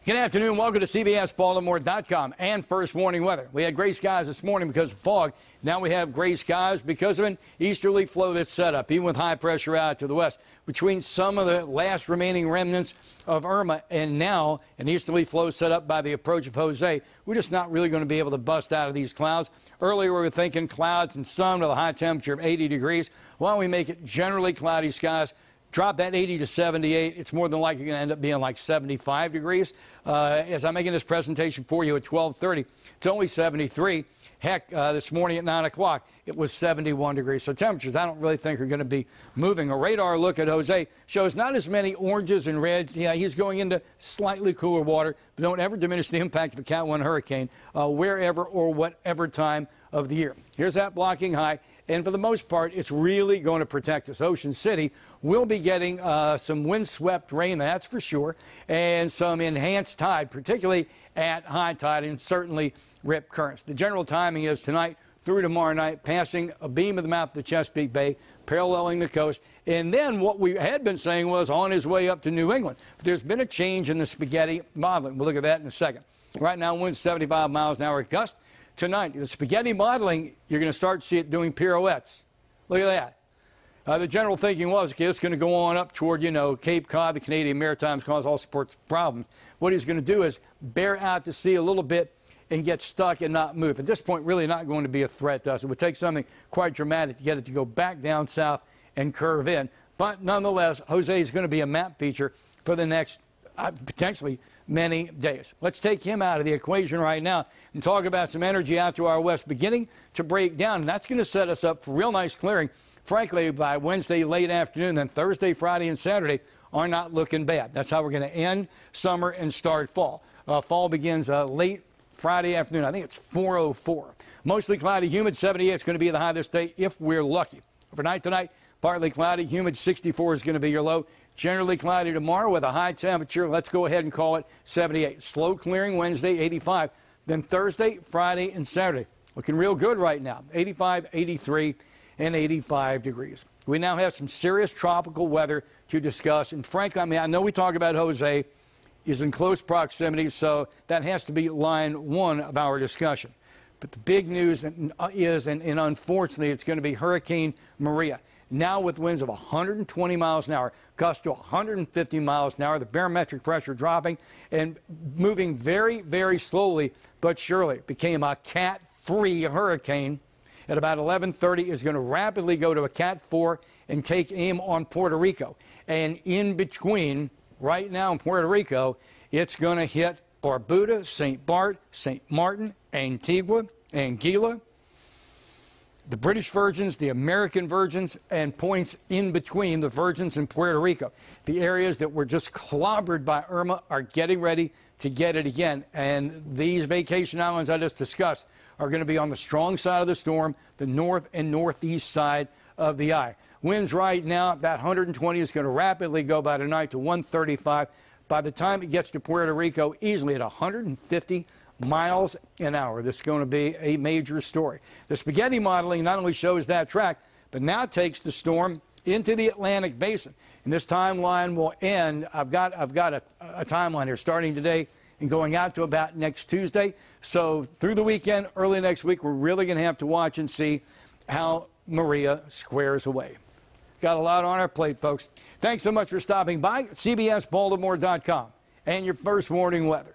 Good afternoon. Welcome to CBSBaltimore.com and First Warning Weather. We had gray skies this morning because of fog. Now we have gray skies because of an easterly flow that's set up, even with high pressure out to the west. Between some of the last remaining remnants of Irma and now an easterly flow set up by the approach of Jose, we're just not really going to be able to bust out of these clouds. Earlier we were thinking clouds and sun with a high temperature of 80 degrees. While we make it generally cloudy skies, drop that 80 to 78. It's more than likely going to end up being like 75 degrees. As I'm making this presentation for you at 12:30, it's only 73. Heck, this morning at 9 o'clock, it was 71 degrees. So temperatures I don't really think are going to be moving. A radar look at Jose shows not as many oranges and reds. Yeah, he's going into slightly cooler water, but don't ever diminish the impact of a Cat 1 hurricane wherever or whatever time of the year. Here's that blocking high. And for the most part, it's really going to protect us. Ocean City will be getting some windswept rain, that's for sure, and some enhanced tide, particularly at high tide, and certainly rip currents. The general timing is tonight through tomorrow night, passing a beam of the mouth of the Chesapeake Bay, paralleling the coast. And then what we had been saying was on his way up to New England. But there's been a change in the spaghetti modeling. We'll look at that in a second. Right now, winds 75 miles an hour at gust. Tonight, the spaghetti modeling, you're going to start to see it doing pirouettes. Look at that. The general thinking was, okay, it's going to go on up toward, Cape Cod. The Canadian Maritimes cause all sorts of problems. What he's going to do is bear out to sea a little bit and get stuck and not move. At this point, really not going to be a threat to us. It would take something quite dramatic to get it to go back down south and curve in. But nonetheless, Jose is going to be a map feature for the next potentially many days. Let's take him out of the equation right now and talk about some energy out to our west beginning to break down. And that's going to set us up for real nice clearing. Frankly, by Wednesday late afternoon, then Thursday, Friday, and Saturday are not looking bad. That's how we're going to end summer and start fall. Fall begins late Friday afternoon. I think it's 4:04. Mostly cloudy, humid, 78. It's going to be the high this day if we're lucky. Overnight tonight, partly cloudy, humid, 64 is going to be your low. Generally cloudy tomorrow with a high temperature. Let's go ahead and call it 78. Slow clearing Wednesday, 85. Then Thursday, Friday, and Saturday. Looking real good right now. 85, 83, and 85 degrees. We now have some serious tropical weather to discuss. And frankly, I know we talk about Jose. He's in close proximity, so that has to be line one of our discussion. But the big news is, and unfortunately, it's going to be Hurricane Maria. Now with winds of 120 miles an hour, gusts to 150 miles an hour, the barometric pressure dropping and moving very, very slowly but surely. Became a Cat 3 hurricane. At about 11:30 is going to rapidly go to a Cat 4 and take aim on Puerto Rico. And in between, right now in Puerto Rico, it's going to hit Barbuda, St. Bart, St. Martin, Antigua, Anguilla, the British Virgins, the American Virgins, and points in between the Virgins and Puerto Rico. The areas that were just clobbered by Irma are getting ready to get it again. And these vacation islands I just discussed are going to be on the strong side of the storm, the north and northeast side of the eye. Winds right now, that 120 is going to rapidly go by tonight to 135. By the time it gets to Puerto Rico, easily at 150 miles an hour. This is going to be a major story. The spaghetti modeling not only shows that track, but now takes the storm into the Atlantic basin. And this timeline will end. I've got a timeline here starting today and going out to about next Tuesday. So through the weekend, early next week, we're really going to have to watch and see how Maria squares away. Got a lot on our plate, folks. Thanks so much for stopping by. CBSBaltimore.com and your First Warning Weather.